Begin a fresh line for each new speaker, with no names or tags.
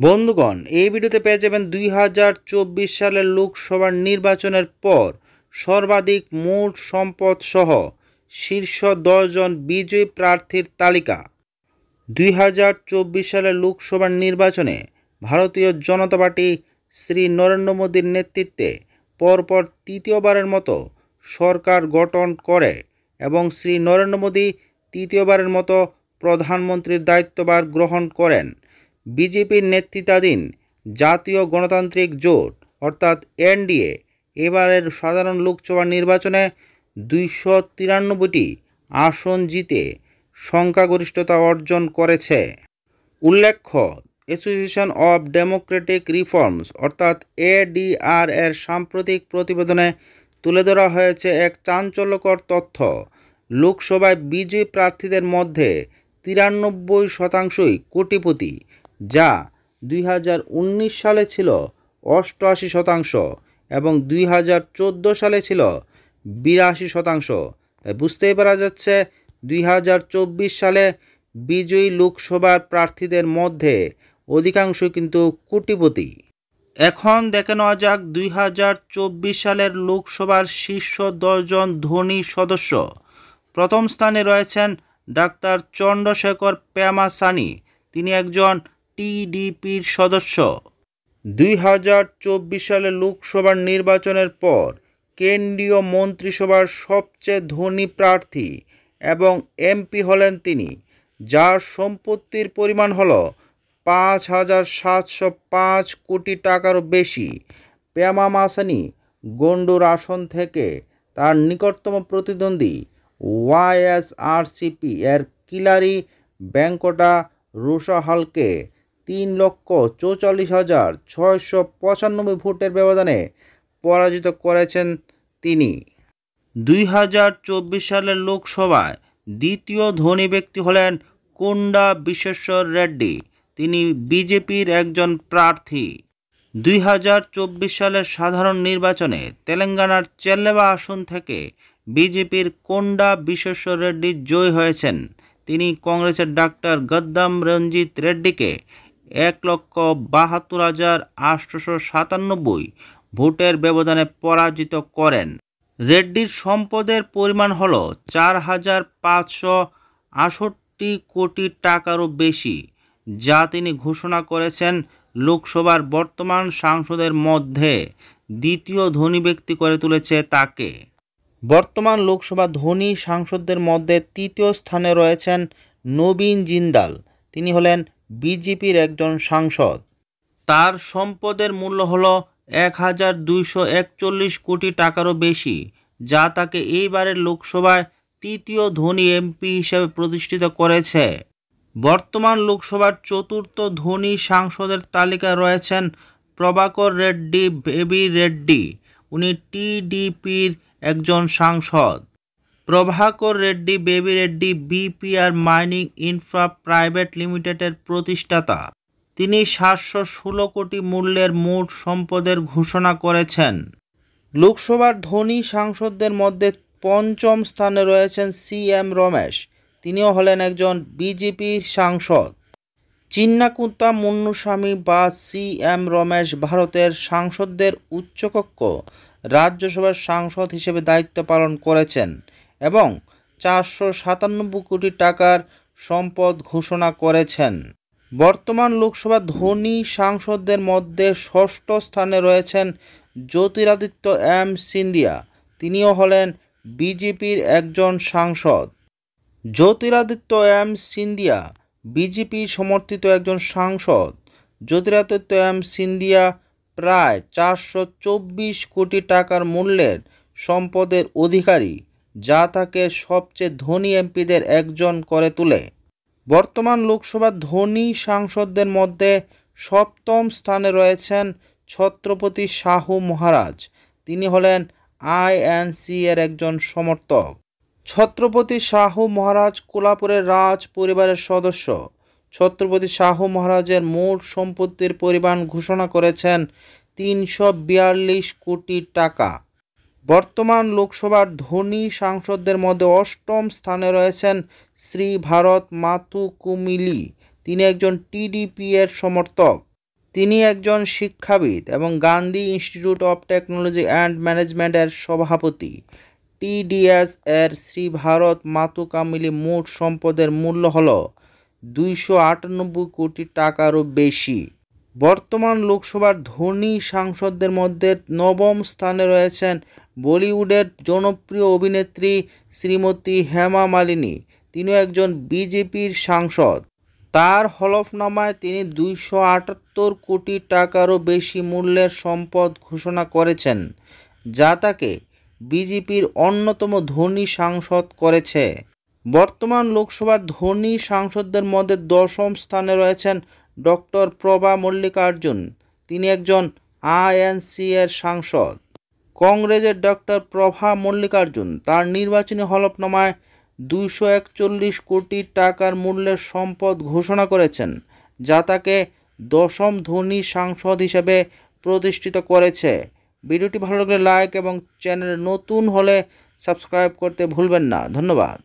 বন্ধুগণ, এই ভিডিওতে পেয়ে যাবেন 2024 সালের লোকসভা নির্বাচনের পর সর্বাধিক মোট সম্পদ সহ শীর্ষ 10 জন বিজয়ী প্রার্থীর তালিকা। 2024 সালের লোকসভা নির্বাচনে ভারতীয় জনতা পার্টি শ্রী নরেন্দ্র মোদীর নেতৃত্বে পরপর তৃতীয়বারের মতো সরকার গঠন করে এবং শ্রী নরেন্দ্র মোদী তৃতীয়বারের মতো প্রধানমন্ত্রীর দায়িত্বভার গ্রহণ করেন। বিজেপির নেতৃত্বাধীন জাতীয় গণতান্ত্রিক জোট অর্থাৎ এনডিএ এবারের সাধারণ লোকসভা নির্বাচনে 293টি আসন জিতে সংখ্যাগরিষ্ঠতা অর্জন করেছে। উল্লেখ্য, অ্যাসোসিয়েশন অব ডেমোক্রেটিক রিফর্মস অর্থাৎ এডিআর এর সাম্প্রতিক প্রতিবেদনে তুলে ধরা হয়েছে এক চাঞ্চল্যকর তথ্য। লোকসভায় বিজয়ী প্রার্থীদের মধ্যে 93% কোটিপতি, যা 2019 সালে ছিল 88% এবং 2014 সালে ছিল 82%। তাই বুঝতেই পারা যাচ্ছে 2024 সালে বিজয়ী লোকসভার প্রার্থীদের মধ্যে অধিকাংশ কিন্তু কোটিপতি। এখন দেখে নেওয়া যাক 2024 সালের লোকসভার শীর্ষ 10 জন ধনী সদস্য। প্রথম স্থানে রয়েছেন ডাক্তার চন্দ্রশেখর পেমাসানি, তিনি একজন টিডিপির সদস্য। 2024 সালের লোকসভার নির্বাচনের পর কেন্দ্রীয় মন্ত্রিসভার সবচেয়ে ধনী প্রার্থী এবং এমপি হলেন তিনি, যার সম্পত্তির পরিমাণ হল 5,705 কোটি টাকারও বেশি। পেমাসানি গন্ডুর আসন থেকে তার নিকটতম প্রতিদ্বন্দ্বী ওয়াইএসআরসিপি এর কিলারি ভেঙ্কটা রোসাহালকে 3,44,695 ভোটের ব্যবধানে পরাজিত করেছেন তিনি। 2024 সালের লোকসভায় দ্বিতীয় ধনী ব্যক্তি হলেন কোন্ডা বিশ্বেশ্বর রেড্ডি, তিনি বিজেপির একজন প্রার্থী। 2024 সালের সাধারণ নির্বাচনে তেলেঙ্গানার চেল্লেবা আসন থেকে বিজেপির কোন্ডা বিশ্বেশ্বর রেড্ডি জয়ী হয়েছেন। তিনি কংগ্রেসের ডাক্তার গদ্দাম রঞ্জিত রেড্ডিকে 1,72,897 ভোটের ব্যবধানে পরাজিত করেন। রেড্ডির সম্পদের পরিমাণ হল 4,568 কোটি টাকারও বেশি, যা তিনি ঘোষণা করেছেন লোকসভার বর্তমান সাংসদের মধ্যে দ্বিতীয় ধনী ব্যক্তি করে তুলেছে তাকে। বর্তমান লোকসভা ধনী সাংসদদের মধ্যে তৃতীয় স্থানে রয়েছেন নবীন জিন্দাল, তিনি হলেন বিজেপির একজন সাংসদ। তার সম্পদের মূল্য হল 1,241 কোটি টাকারও বেশি, যা তাকে এইবারের লোকসভায় তৃতীয় ধনী এমপি হিসেবে প্রতিষ্ঠিত করেছে। বর্তমান লোকসভার চতুর্থ ধনী সাংসদের তালিকায় রয়েছেন প্রভাকর রেড্ডি বেবি রেড্ডি, উনি টিডিপির একজন সাংসদ। Prabhakar Reddy baby Reddy BPR mining infra private লিমিটেডের প্রতিষ্ঠাতা। তিনি 716 কোটি মূল্যের মোট সম্পদের ঘোষণা করেছেন। লোকসভার ধনী সাংসদদের মধ্যে পঞ্চম স্থানে রয়েছেন সিএম রমেশ, তিনিও হলেন একজন বিজেপির সাংসদ। চিন্নাকুন্তা মুন্নুস্বামী বা সিএম রমেশ ভারতের সাংসদদের উচ্চকক্ষ রাজ্যসভার সাংসদ হিসেবে দায়িত্ব পালন করেছেন এবং 497 কোটি টাকার সম্পদ ঘোষণা করেছেন। বর্তমান লোকসভা ধনী সাংসদদের মধ্যে ষষ্ঠ স্থানে রয়েছেন জ্যোতিরাদিত্য এম সিন্ধিয়া, তিনিও হলেন বিজেপির একজন সাংসদ। জ্যোতিরাদিত্য এম সিন্ধিয়া বিজেপি সমর্থিত একজন সাংসদ। জ্যোতিরাদিত্য এম সিন্ধিয়া প্রায় 424 কোটি টাকার মূল্যের সম্পদের অধিকারী, যা তাকে সবচেয়ে ধনী এমপিদের একজন করে তোলে। বর্তমান লোকসভার ধনী সাংসদদের মধ্যে সপ্তম স্থানে রয়েছেন ছত্রপতি শাহু মহারাজ, তিনি হলেন আইএনসি এর একজন সমর্থক। ছত্রপতি শাহু মহারাজ কোলাপুরের রাজ পরিবারের সদস্য। ছত্রপতি শাহু মহারাজের মোট সম্পত্তির পরিমাণ ঘোষণা করেছেন 342 কোটি টাকা। বর্তমান লোকসভার ধনী সাংসদদের মধ্যে অষ্টম স্থানে রয়েছেন শ্রী ভারত মাথুকুমিলি, তিনি একজন টিডিপি এর সমর্থক। তিনি একজন শিক্ষাবিদ এবং Gandhi institute of technology and ম্যানেজমেন্টের সভাপতি। টিডিএস এর শ্রী ভারত মাতুকা মিলি মোট সম্পদের মূল্য হল 298 কোটি টাকারও বেশি। বর্তমান লোকসভার ধনী সাংসদদের মধ্যে নবম স্থানে রয়েছেন বলিউডের জনপ্রিয় অভিনেত্রী শ্রীমতী হেমা মালিনী। তিনিও একজন বিজেপির সাংসদ। তার হলফনামায় তিনি 278 কোটি টাকারও বেশি মূল্যের সম্পদ ঘোষণা করেছেন, যা তাকে বিজেপির অন্যতম ধনী সাংসদ করেছে। বর্তমান লোকসভার ধনী সাংসদদের মধ্যে দশম স্থানে রয়েছেন ডক্টর প্রভা মল্লিকার্জুন। তিনি একজন আইএনসি এর সাংসদ। কংগ্রেসের ডক্টর প্রভা মল্লিকার্জুন তার নির্বাচনী হলফনামায় 241 কোটি টাকার মূল্যের সম্পদ ঘোষণা করেছেন, যা তাকে দশম ধনী সাংসদ হিসেবে প্রতিষ্ঠিত করেছে। ভিডিওটি ভালো লাগলে লাইক এবং চ্যানেলে নতুন হলে সাবস্ক্রাইব করতে ভুলবেন না। ধন্যবাদ।